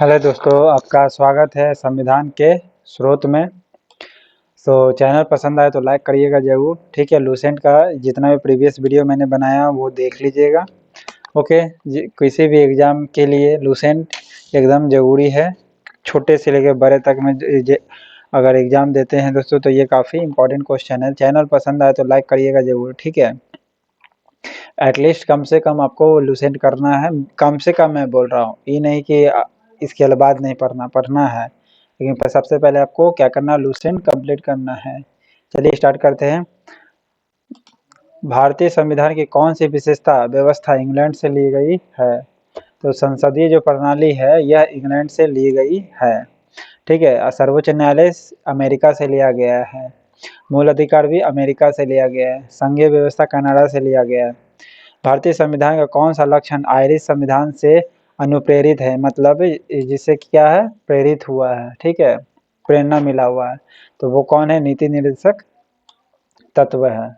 Hello दोस्तों, आपका स्वागत है संविधान के स्रोत में। चैनल पसंद आए तो लाइक करिएगा ज़रूर। ठीक है, लूसेंट का जितना भी प्रीवियस वीडियो मैंने बनाया वो देख लीजिएगा। ओके किसी भी एग्ज़ाम के लिए लूसेंट एकदम ज़रूरी है। छोटे से लेकर बड़े तक में अगर एग्ज़ाम देते हैं दोस्तों तो ये काफ़ी इंपॉर्टेंट क्वेश्चन है। चैनल पसंद आए तो लाइक करिएगा ज़रूर। ठीक है, एटलीस्ट कम से कम आपको लूसेंट करना है। कम से कम मैं बोल रहा हूँ, ये नहीं कि इसके बाद नहीं पढ़ना है, लेकिन सबसे पहले आपको क्या करना है, लूसेंट कंप्लीट करना है। चलिए स्टार्ट करते हैं। भारतीय संविधान की कौन सी विशेषता व्यवस्था इंग्लैंड से ली गई है? तो संसदीय जो प्रणाली है यह इंग्लैंड से ली गई है। ठीक है, सर्वोच्च न्यायालय अमेरिका से लिया गया है। मूल अधिकार भी अमेरिका से लिया गया है। संघीय व्यवस्था कनाडा से लिया गया है। भारतीय संविधान का कौन सा लक्षण आयरिश संविधान से अनुप्रेरित है? मतलब जिससे क्या है, प्रेरित हुआ है। ठीक है, प्रेरणा मिला हुआ है। तो वो कौन है? नीति निर्देशक तत्व है।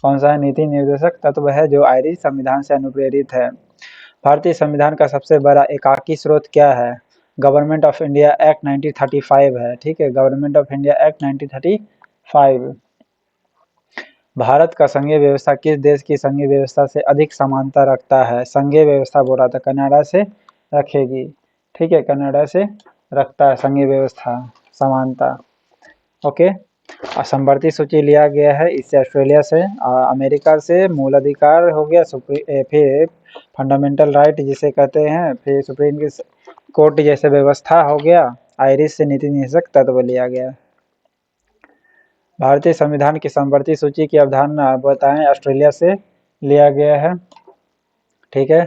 कौन सा है? नीति निर्देशक तत्व है जो आयरिश संविधान से अनुप्रेरित है। भारतीय संविधान का सबसे बड़ा एकाकी स्रोत क्या है? गवर्नमेंट ऑफ इंडिया एक्ट 1935 है। ठीक है, government of India act 1935। Bharat का संघीय व्यवस्था किस देश की संघीय व्यवस्था से अधिक समानता रखता है? संघीय व्यवस्था बोल रहा था, कनाडा से रखेगी। ठीक है, कनाडा से रखता है संघीय व्यवस्था समानता। ओके, समवर्ती सूची लिया गया है, इससे ऑस्ट्रेलिया से, अमेरिका से मूल अधिकार हो गया, फिर फंडामेंटल राइट जिसे कहते हैं, फिर सुप्रीम कोर्ट जैसे व्यवस्था हो गया, आयरिश से नीति निर्देशक तत्व लिया गया। भारतीय संविधान की समवर्ती सूची की अवधारणा बताएं। ऑस्ट्रेलिया से लिया गया है। ठीक है,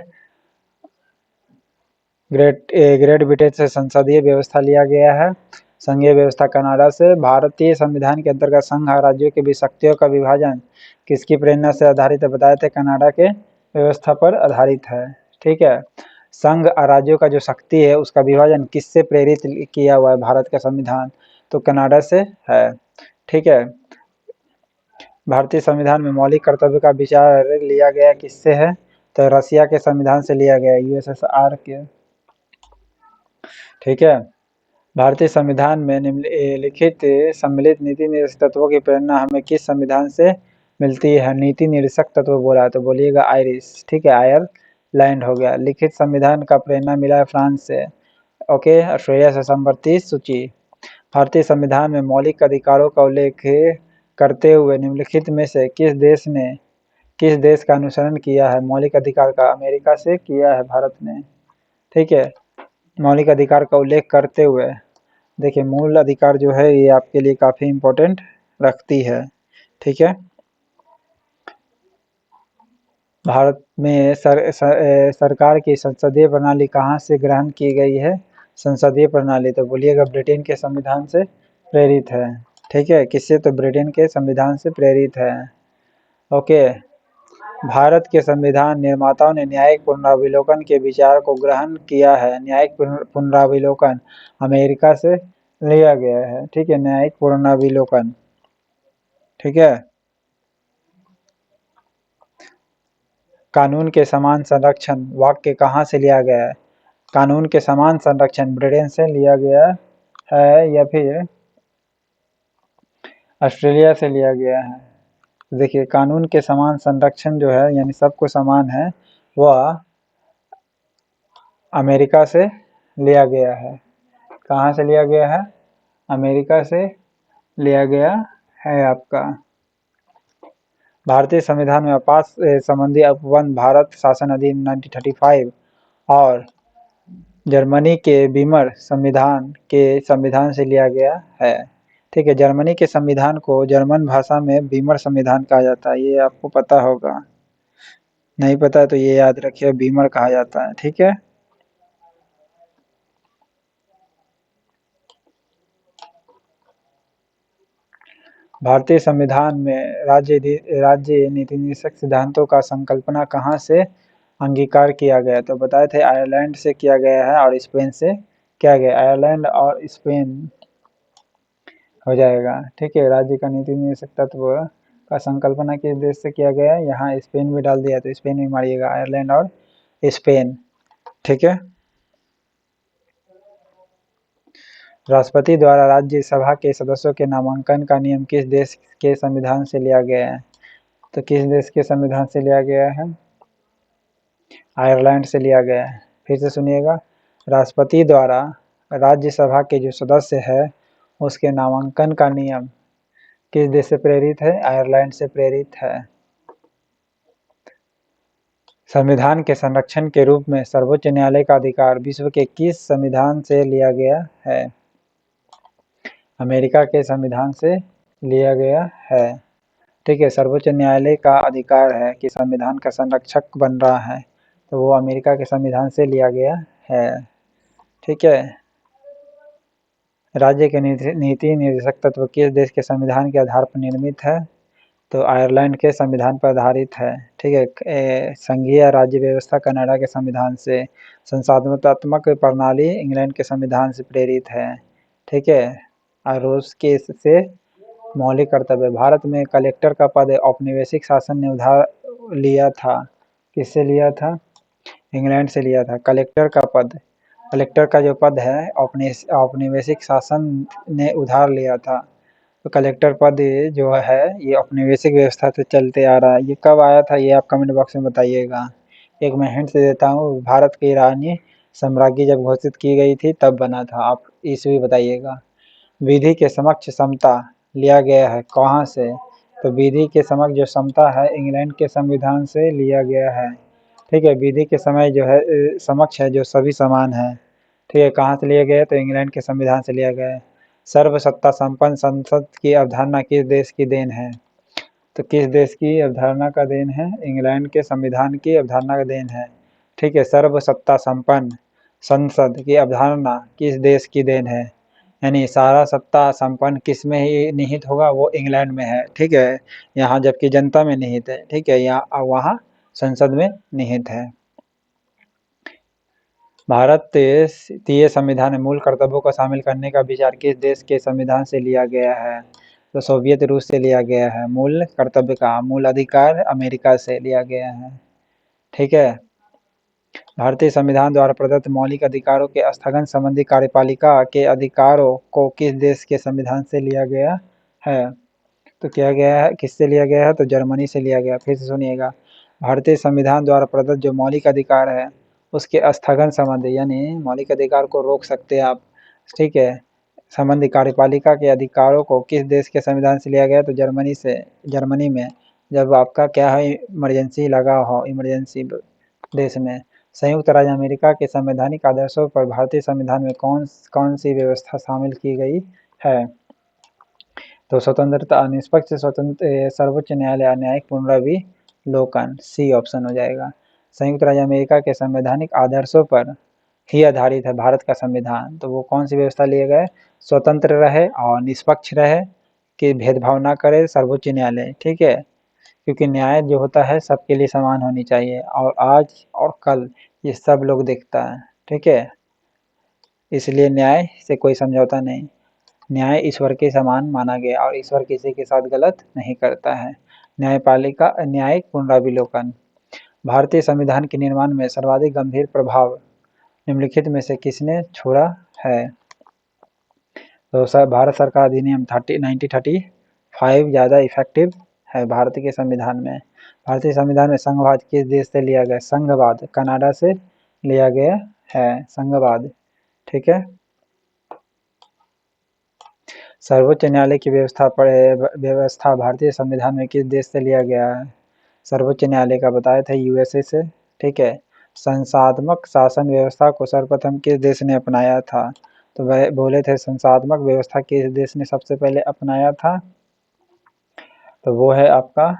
ग्रेट ब्रिटेन से संसदीय व्यवस्था लिया गया है। संघीय व्यवस्था कनाडा से। भारतीय संविधान के अंतर्गत संघ और राज्यों के बीच शक्तियों का विभाजन किसकी प्रेरणा से आधारित है? बताए थे, कनाडा के व्यवस्था पर आधारित है। ठीक है, संघ और राज्यों का जो शक्ति है उसका विभाजन किससे प्रेरित किया हुआ है भारत का संविधान? तो कनाडा से है। ठीक है, भारतीय संविधान में मौलिक कर्तव्य का विचार लिया गया किससे है? तो रसिया के संविधान से लिया गया, यूएसएसआर के। ठीक है, भारतीय संविधान में निम्नलिखित सम्मिलित नीति निर्देशक तत्वों की प्रेरणा हमें किस संविधान से मिलती है? नीति निर्देशक तत्व बोला तो बोलिएगा आयरिश। ठीक है, आयरलैंड हो गया। लिखित संविधान का प्रेरणा मिला है फ्रांस से। ओके, ऑस्ट्रेलिया से समवर्ती सूची। भारतीय संविधान में मौलिक अधिकारों का उल्लेख करते हुए निम्नलिखित में से किस देश का अनुसरण किया है? मौलिक अधिकार का अमेरिका से किया है भारत ने। ठीक है, मौलिक अधिकार का उल्लेख करते हुए, देखिए मूल अधिकार जो है ये आपके लिए काफ़ी इम्पोर्टेंट रखती है। ठीक है, भारत में सरकार की संसदीय प्रणाली कहाँ से ग्रहण की गई है? संसदीय प्रणाली तो बोलिएगा ब्रिटेन के संविधान से प्रेरित है। ठीक है, किससे? तो ब्रिटेन के संविधान से प्रेरित है। ओके, भारत के संविधान निर्माताओं ने न्यायिक पुनरावलोकन के विचार को ग्रहण किया है। न्यायिक पुनरावलोकन अमेरिका से लिया गया है। ठीक है, न्यायिक पुनरावलोकन। ठीक है, कानून के समान संरक्षण वाक्य कहाँ से लिया गया है? कानून के समान संरक्षण ब्रिटेन से लिया गया है या फिर ऑस्ट्रेलिया से लिया गया है? देखिए, कानून के समान संरक्षण जो है यानी सबको समान है, वह अमेरिका से लिया गया है। कहाँ से लिया गया है? अमेरिका से लिया गया है आपका। भारतीय संविधान में आवास संबंधी उपबंध भारत शासन अधिनियम 1935 और जर्मनी के बीमर संविधान से लिया गया है। ठीक है, जर्मनी के संविधान को जर्मन भाषा में बीमर संविधान कहा जाता है, ये आपको पता होगा। नहीं पता है तो ये याद रखिए, बीमर कहा जाता है। ठीक है, भारतीय संविधान में राज्य नीति निर्देशक सिद्धांतों का संकल्पना कहाँ से अंगीकार किया गया? तो बताए थे आयरलैंड से किया गया है और स्पेन से किया गया। आयरलैंड और स्पेन हो जाएगा। ठीक है, राज्य का नीति निर्देशक तत्व का संकल्पना किस देश से किया गया है? यहाँ स्पेन भी डाल दिया तो स्पेन भी मारिएगा, आयरलैंड और स्पेन। ठीक है, राष्ट्रपति द्वारा राज्यसभा के सदस्यों के नामांकन का नियम किस देश के संविधान से लिया गया है? तो किस देश के संविधान से लिया गया है? आयरलैंड से लिया गया है। फिर से सुनिएगा, राष्ट्रपति द्वारा राज्यसभा के जो सदस्य है उसके नामांकन का नियम किस देश से प्रेरित है? आयरलैंड से प्रेरित है। संविधान के संरक्षण के रूप में सर्वोच्च न्यायालय का अधिकार विश्व के किस संविधान से लिया गया है? अमेरिका के संविधान से लिया गया है। ठीक है, सर्वोच्च न्यायालय का अधिकार है कि संविधान का संरक्षक बन रहा है, तो वो अमेरिका के संविधान से लिया गया है। ठीक है, राज्य के नीति निर्देशक तत्व किस देश के संविधान के आधार पर निर्मित है? तो आयरलैंड के संविधान पर आधारित है। ठीक है, संघीय राज्य व्यवस्था कनाडा के संविधान से, संसाधनात्मक प्रणाली इंग्लैंड के संविधान से प्रेरित है। ठीक है, और रूस के से मौलिक कर्तव्य। भारत में कलेक्टर का पद औपनिवेशिक शासन ने उधार लिया था, किससे लिया था? इंग्लैंड से लिया था। कलेक्टर का पद, कलेक्टर का जो पद है औपनिवेशिक शासन ने उधार लिया था। तो कलेक्टर पद जो है ये औपनिवेशिक व्यवस्था से चलते आ रहा है। ये कब आया था ये आप कमेंट बॉक्स में बताइएगा। एक मैं हिंट से देता हूँ, भारत की रानी साम्राज्य जब घोषित की गई थी तब बना था। आप ईस्वी बताइएगा। विधि के समक्ष समता लिया गया है कहाँ से? तो विधि के समक्ष जो समता है इंग्लैंड के संविधान से लिया गया है। ठीक है, विधि के समय जो है समक्ष है जो सभी समान है। ठीक है, कहाँ से लिया गया है? तो इंग्लैंड के संविधान से लिया गया है। सर्वसत्ता संपन्न संसद की अवधारणा किस देश की देन है? तो किस देश की अवधारणा का देन है? इंग्लैंड के संविधान की अवधारणा का देन है। ठीक है, सर्वसत्ता संपन्न संसद की अवधारणा किस देश की देन है? यानी सारा सत्ता संपन्न किस में ही निहित होगा? वो इंग्लैंड में है। ठीक है, यहाँ जबकि जनता में निहित है। ठीक है, यहाँ वहाँ संसद में निहित है। भारतीय संविधान में मूल कर्तव्यों को शामिल करने का विचार किस देश के संविधान से लिया गया है? तो सोवियत रूस से लिया गया है। मूल कर्तव्य का मूल अधिकार अमेरिका से लिया गया है। ठीक है, भारतीय संविधान द्वारा प्रदत्त मौलिक अधिकारों के स्थगन संबंधी कार्यपालिका के अधिकारों को किस देश के संविधान से लिया गया है? तो क्या गया है, किससे लिया गया है? तो जर्मनी से लिया गया। फिर से सुनिएगा, भारतीय संविधान द्वारा प्रदत्त जो मौलिक अधिकार है उसके स्थगन संबंधी, यानी मौलिक अधिकार को रोक सकते हैं आप। ठीक है, संबंधी कार्यपालिका के अधिकारों को किस देश के संविधान से लिया गया? तो जर्मनी से। जर्मनी में जब आपका क्या है, इमरजेंसी लगा हो, इमरजेंसी देश में। संयुक्त राज्य अमेरिका के संवैधानिक आदर्शों पर भारतीय संविधान में कौन सी व्यवस्था शामिल की गई है? तो स्वतंत्रता, निष्पक्ष स्वतंत्र सर्वोच्च न्यायालय, न्यायिक पुनरावलोकन, सी ऑप्शन हो जाएगा। संयुक्त राज्य अमेरिका के संवैधानिक आदर्शों पर ही आधारित है भारत का संविधान, तो वो कौन सी व्यवस्था लिए गए? स्वतंत्र रहे और निष्पक्ष रहे, कि भेदभाव ना करे सर्वोच्च न्यायालय। ठीक है, क्योंकि न्याय जो होता है सबके लिए समान होनी चाहिए, और आज और कल ये सब लोग देखता है। ठीक है, इसलिए न्याय से कोई समझौता नहीं। न्याय ईश्वर के समान माना गया और ईश्वर किसी के साथ गलत नहीं करता है। न्यायपालिका, न्यायिक पुनरावलोकन। भारतीय संविधान के निर्माण में सर्वाधिक गंभीर प्रभाव निम्नलिखित में से किसने छोड़ा है? तो भारत सरकार अधिनियम 1935 ज़्यादा इफेक्टिव है भारत के संविधान में। भारतीय संविधान में संघवाद किस देश से लिया गया? संघवाद कनाडा से लिया गया है, संघवाद। ठीक है, सर्वोच्च न्यायालय की व्यवस्था भारतीय संविधान में किस देश से लिया गया है? सर्वोच्च न्यायालय का बताया था यूएसए से। ठीक है, संसाधनात्मक शासन व्यवस्था को सर्वप्रथम किस देश ने अपनाया था? तो वह बोले थे संसाधनात्मक व्यवस्था किस देश ने सबसे पहले अपनाया था? तो वो है आपका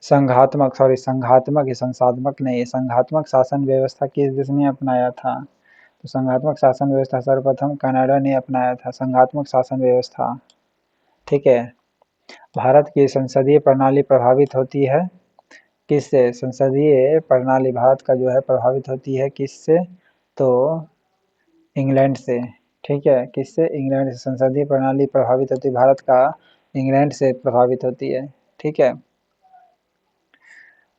संघात्मक संसाधनात्मक नहीं, संघात्मक शासन व्यवस्था किस देश ने अपनाया था? तो संघात्मक शासन व्यवस्था सर्वप्रथम कनाडा ने अपनाया था, संघात्मक शासन व्यवस्था। ठीक है, भारत की संसदीय प्रणाली प्रभावित होती है किससे? संसदीय प्रणाली भारत का जो है प्रभावित होती है किससे? तो इंग्लैंड से। ठीक है, किससे? इंग्लैंड से। संसदीय प्रणाली प्रभावित होती है भारत का, इंग्लैंड से प्रभावित होती है। ठीक है,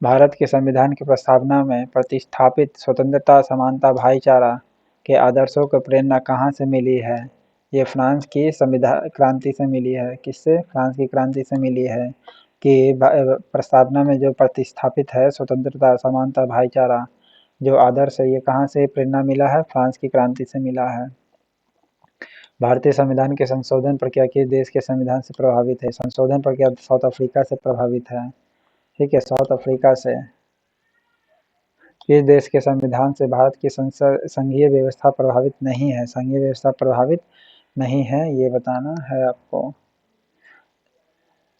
भारत के संविधान की प्रस्तावना में प्रतिस्थापित स्वतंत्रता, समानता, भाईचारा के आदर्शों को प्रेरणा कहाँ से मिली है? ये फ्रांस की संविधान क्रांति से मिली है। किससे? फ्रांस की क्रांति से मिली है कि प्रस्तावना में जो प्रतिस्थापित है स्वतंत्रता, समानता, भाईचारा जो आदर्श है, ये कहाँ से प्रेरणा मिला है? फ्रांस की क्रांति से मिला है। भारतीय संविधान के संशोधन प्रक्रिया किस देश के संविधान से प्रभावित है? संशोधन प्रक्रिया साउथ अफ्रीका से प्रभावित है। ठीक है, साउथ अफ्रीका से। किस देश के संविधान से भारत की संघीय व्यवस्था प्रभावित नहीं है? संघीय व्यवस्था प्रभावित नहीं है, ये बताना है आपको।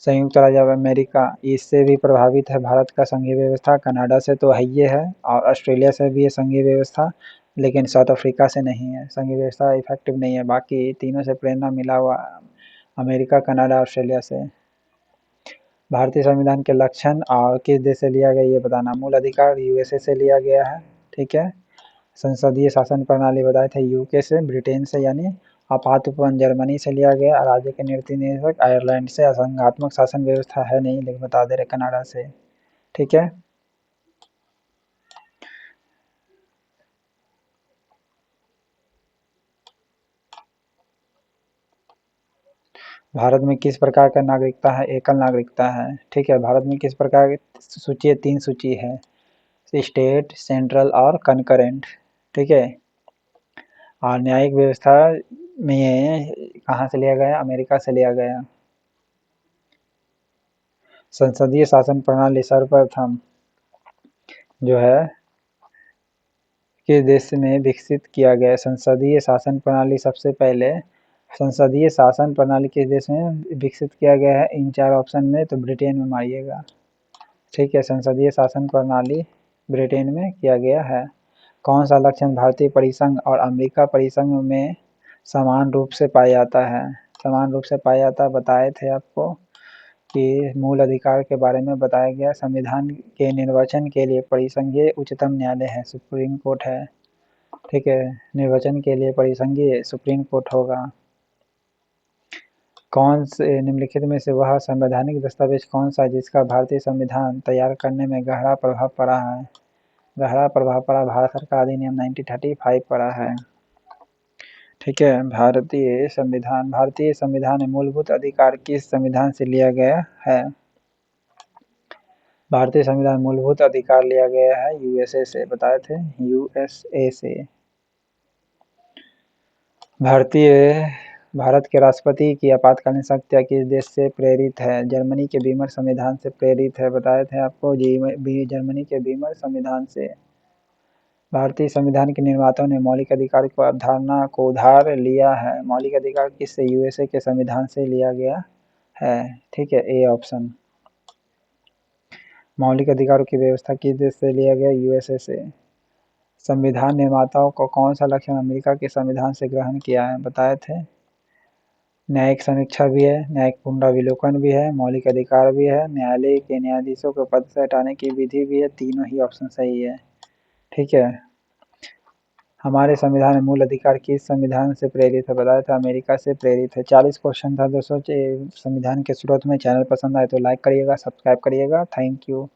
संयुक्त राज्य अमेरिका, इससे भी प्रभावित है भारत का संघीय व्यवस्था। कनाडा से तो है ही है, और ऑस्ट्रेलिया से भी है संघीय व्यवस्था, लेकिन साउथ अफ्रीका से नहीं है। संघीय व्यवस्था इफेक्टिव नहीं है। बाकी तीनों से प्रेरणा मिला हुआ अमेरिका, कनाडा, ऑस्ट्रेलिया से। भारतीय संविधान के लक्षण और किस देश से लिया गया, ये बताना। मूल अधिकार यूएसए से लिया गया है। ठीक है। संसदीय शासन प्रणाली बताए थे यूके से, ब्रिटेन से, यानी आपात उपवन जर्मनी से लिया गया। राज्य के नीति निदेशक आयरलैंड से। असंघात्मक शासन व्यवस्था है नहीं, लेकिन बता दे रहे कनाडा से। ठीक है। भारत में किस प्रकार का नागरिकता है? एकल नागरिकता है। ठीक है। भारत में किस प्रकार की सूची है? 3 सूची है, स्टेट, सेंट्रल और कनकरेंट। ठीक है। और न्यायिक व्यवस्था में कहाँ से लिया गया? अमेरिका से लिया गया। संसदीय शासन प्रणाली सर्वप्रथम जो है किस देश में विकसित किया गया? संसदीय शासन प्रणाली सबसे पहले संसदीय शासन प्रणाली किस देश में विकसित किया गया है? इन 4 ऑप्शन में तो ब्रिटेन में मारिएगा। ठीक है। संसदीय शासन प्रणाली ब्रिटेन में किया गया है। कौन सा लक्षण भारतीय परिसंघ और अमेरिका परिसंघ में समान रूप से पाया जाता है? समान रूप से पाया जाता है, बताए थे आपको कि मूल अधिकार के बारे में बताया गया। संविधान के निर्वचन के लिए परिसंघीय उच्चतम न्यायालय है, सुप्रीम कोर्ट है। ठीक है। निर्वचन के लिए परिसंघीय सुप्रीम कोर्ट होगा। कौन से निम्नलिखित में से वह संवैधानिक दस्तावेज कौन सा है जिसका भारतीय संविधान तैयार करने में गहरा प्रभाव पड़ा है? गहरा प्रभाव पड़ा भारत सरकार अधिनियम 1935 पड़ा है। ठीक है। भारतीय संविधान में मूलभूत अधिकार किस संविधान से लिया गया है? भारतीय संविधान मूलभूत अधिकार लिया गया है यूएसए से, बताए थे यूएसए से। भारत के राष्ट्रपति की आपातकालीन शक्तियाँ किस देश से प्रेरित है? जर्मनी के वीमर संविधान से प्रेरित है, बताए थे आपको जर्मनी के वीमर संविधान से। भारतीय संविधान के निर्माताओं ने मौलिक अधिकार को अवधारणा को उधार लिया है। मौलिक अधिकार किससे? यूएसए के संविधान से लिया गया है। ठीक है, ए ऑप्शन। मौलिक अधिकारों की व्यवस्था किस देश से लिया गया? यूएसए से। संविधान निर्माताओं को कौन सा लक्षण अमेरिका के संविधान से ग्रहण किया है? बताए थे न्यायिक समीक्षा भी है, न्यायिक पुनरावलोकन भी है, मौलिक अधिकार भी है, न्यायालय के न्यायाधीशों को पद से हटाने की विधि भी है। तीनों ही ऑप्शन सही है। ठीक है। हमारे संविधान में मूल अधिकार किस संविधान से प्रेरित है? बताया था अमेरिका से प्रेरित है। 40 क्वेश्चन था दोस्तों संविधान के स्रोत में। चैनल पसंद आए तो लाइक करिएगा, सब्सक्राइब करिएगा। Thank you.